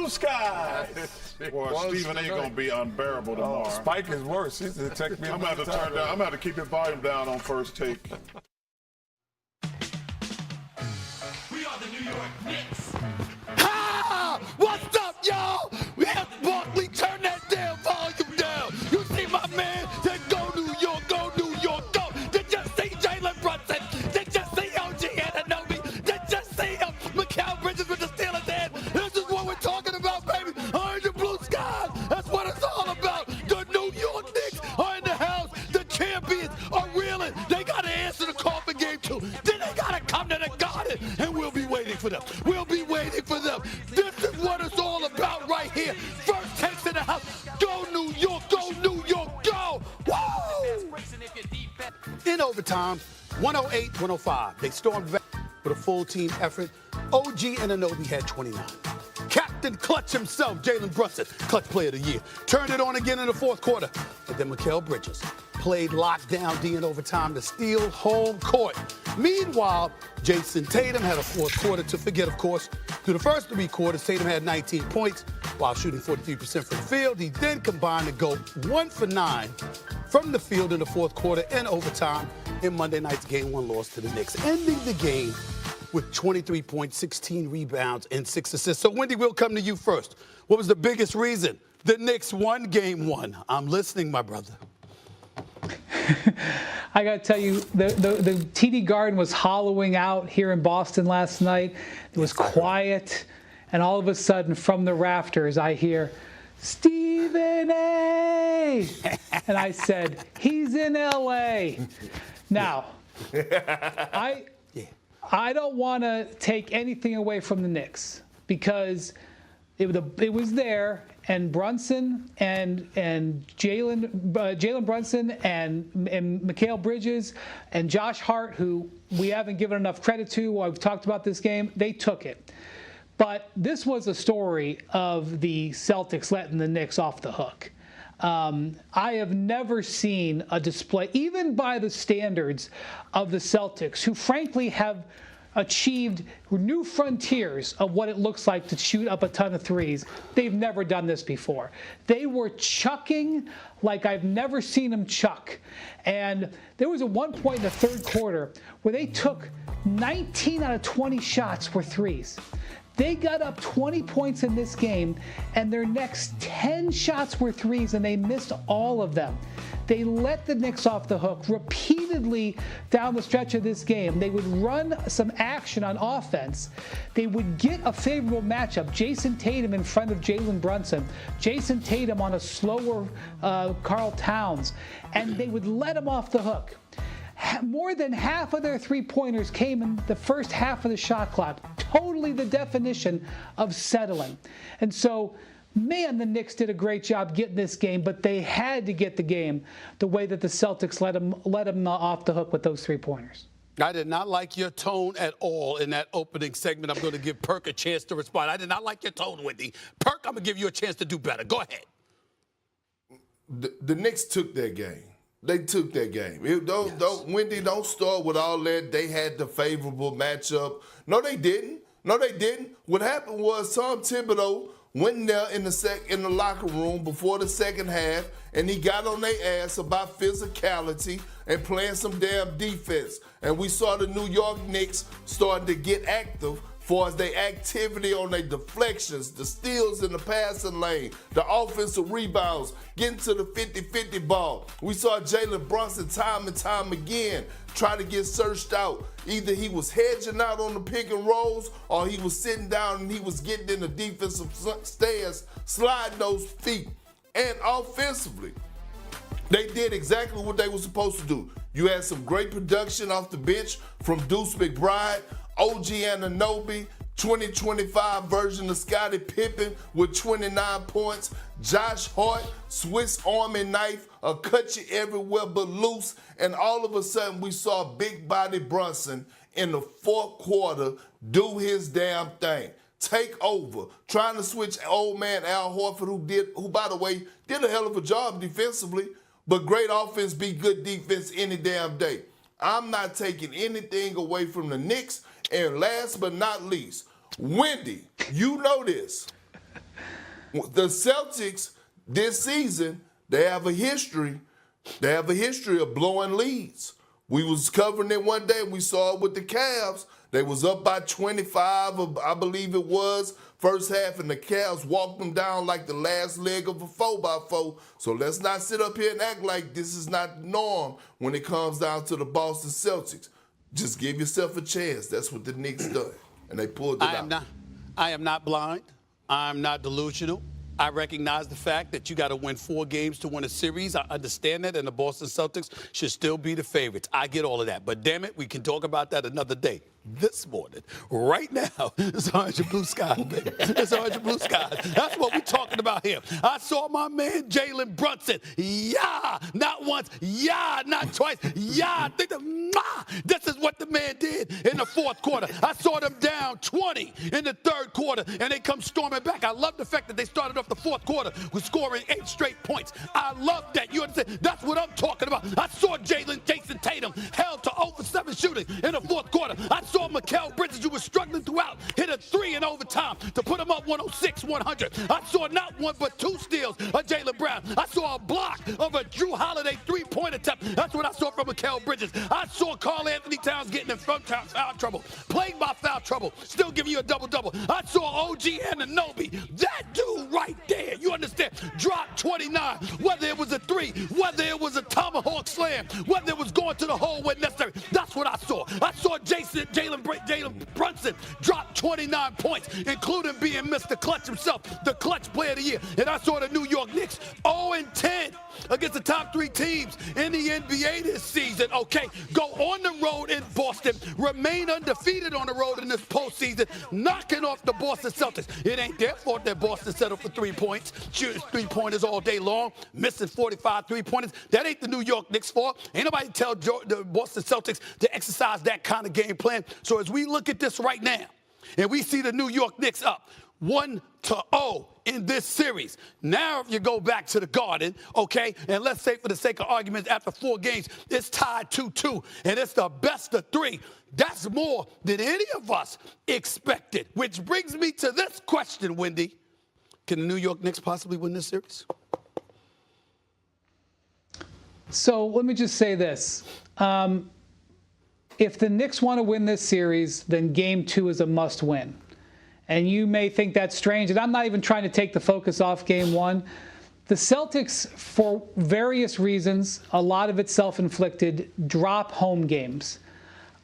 blue skies. Boy, Steven ain't going to be unbearable tomorrow. Spike is worse. He's going to text me. I'm going to turn down. I'm going to keep his volume down on First Take. We are the New York Knicks. Ha! What's up, y'all? We have Barkley. Turn that damn volume down. You see my man? Then go New York, go New York, go. Did you see Jalen Brunson? Did you see OG Anunoby? Did you see Mikal Bridges with the Steelers head? This is what we're talking about, baby. Orange and blue skies. That's what it's all about. The New York Knicks are in the house. The champions are reeling. They got to answer the call for game 2. Then they got to come to the Garden, and we'll be waiting for them. We'll be waiting for them. This is what it's all about right here. First takes in the house. Go New York, go New York, go! Woo! In overtime, 108-105. They stormed back with a full team effort. OG Anunoby had 29. Captain Clutch himself, Jalen Brunson, Clutch Player of the Year. Turned it on again in the fourth quarter. But then Mikal Bridges played lockdown D in overtime to steal home court. Meanwhile, Jason Tatum had a fourth quarter to forget, of course. Through the first 3 quarters, Tatum had 19 points while shooting 43% from the field. He then combined to go 1 for 9 from the field in the fourth quarter and overtime in Monday night's Game 1 loss to the Knicks, ending the game with 23 points, 16 rebounds, and 6 assists. So, Wendy, we'll come to you first. What was the biggest reason the Knicks won Game 1? I'm listening, my brother. I got to tell you, the TD Garden was hollowing out here in Boston last night. It was quiet, and all of a sudden, from the rafters, I hear, Stephen A. And I said, he's in L.A. Now, I don't want to take anything away from the Knicks because it was there, and Brunson and Jalen Brunson and Mikal Bridges and Josh Hart, who we haven't given enough credit to while we've talked about this game, they took it. But this was a story of the Celtics letting the Knicks off the hook. I have never seen a display, even by the standards of the Celtics, who frankly have achieved new frontiers of what it looks like to shoot up a ton of threes. They've never done this before. They were chucking like I've never seen them chuck. And there was at one point in the third quarter where they took 19 out of 20 shots were threes. They got up 20 points in this game, and their next 10 shots were threes, and they missed all of them. They let the Knicks off the hook repeatedly down the stretch of this game. They would run some action on offense. They would get a favorable matchup. Jason Tatum in front of Jalen Brunson. Jason Tatum on a slower Karl Towns. And they would let him off the hook. More than half of their three-pointers came in the first half of the shot clock. Totally the definition of settling. And so, man, the Knicks did a great job getting this game, but they had to get the game the way that the Celtics let them off the hook with those three-pointers. I did not like your tone at all in that opening segment. I'm going to give Perk a chance to respond. I did not like your tone, Wendy. Perk, I'm going to give you a chance to do better. Go ahead. The Knicks took that game. They took that game. Wendy, don't start with all that. They had the favorable matchup. No, they didn't. What happened was Tom Thibodeau went in there in the locker room before the second half, and he got on their ass about physicality and playing some damn defense. And we saw the New York Knicks starting to get active far as their activity on their deflections, the steals in the passing lane, the offensive rebounds, getting to the 50-50 ball. We saw Jalen Brunson time and time again try to get searched out. Either he was hedging out on the pick and rolls, or he was sitting down and he was getting in the defensive stance, sliding those feet. And offensively, they did exactly what they were supposed to do. You had some great production off the bench from Deuce McBride, OG Anunoby, 2025 version of Scottie Pippen with 29 points. Josh Hart, Swiss Army knife, cut you everywhere but loose. And all of a sudden, we saw Big Body Brunson in the fourth quarter do his damn thing. Take over, trying to switch old man Al Horford, who by the way, did a hell of a job defensively, but great offense beat good defense any damn day. I'm not taking anything away from the Knicks. And last but not least, Wendy, you know this. The Celtics this season, they have a history. They have a history of blowing leads. We was covering it one day. We saw it with the Cavs. They was up by 25, I believe it was, first half, and the Cavs walked them down like the last leg of a 4x4. So let's not sit up here and act like this is not the norm when it comes down to the Boston Celtics. Just give yourself a chance. That's what the Knicks done, and they pulled it out. I am not blind. I'm not delusional. I recognize the fact that you got to win 4 games to win a series. I understand that, and the Boston Celtics should still be the favorites. I get all of that. But damn it, we can talk about that another day. This morning, right now, it's orange and blue skies, baby. It's orange and blue skies. That's what we're talking about here. I saw my man Jalen Brunson. Yeah, not once. Yeah, not twice. Yeah, this is what the man did in the fourth quarter. I saw them down 20 in the third quarter, and they come storming back. I love the fact that they started off the fourth quarter with scoring 8 straight points. I love that. You understand? That's what I'm talking about. I saw Jason Tatum held to over 7 shooting in the fourth quarter. I saw Mikal Bridges, who was struggling throughout, hit a 3 in overtime to put him up 106-100. I saw not 1 but 2 steals of Jaylen Brown. I saw a block of a Drew Holiday 3-point attempt. That's what I saw from Mikal Bridges. I saw Karl Anthony Towns getting in foul trouble, playing by foul trouble, still giving you a double-double. I saw OG Anunoby, that dude right there, you understand, dropped 29, whether it was a 3, whether it was a tomahawk slam, whether it was going to the hole when necessary. That's what I saw. I saw Jalen Brunson dropped 29 points, including being Mr. Clutch himself, the clutch player of the year. And I saw the New York Knicks 0-10 against the top 3 teams in the NBA this season. Okay, go on the road in Boston, remain undefeated on the road in this postseason, knocking off the Boston Celtics. It ain't their fault that Boston settled for 3 points, shooting 3-pointers all day long, missing 45 3-pointers. That ain't the New York Knicks' fault. Ain't nobody tell the Boston Celtics to exercise that kind of game plan. So as we look at this right now, and we see the New York Knicks up 1-0 in this series. Now, if you go back to the Garden, okay, and let's say for the sake of argument, after 4 games, it's tied 2-2, and it's the best of 3. That's more than any of us expected, which brings me to this question, Wendy. Can the New York Knicks possibly win this series? So let me just say this. If the Knicks want to win this series, then Game 2 is a must-win. And you may think that's strange, and I'm not even trying to take the focus off Game 1. The Celtics, for various reasons, a lot of it self-inflicted, drop home games.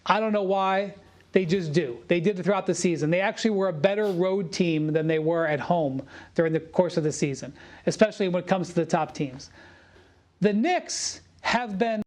I don't know why. They just do. They did it throughout the season. They actually were a better road team than they were at home during the course of the season, especially when it comes to the top teams. The Knicks have been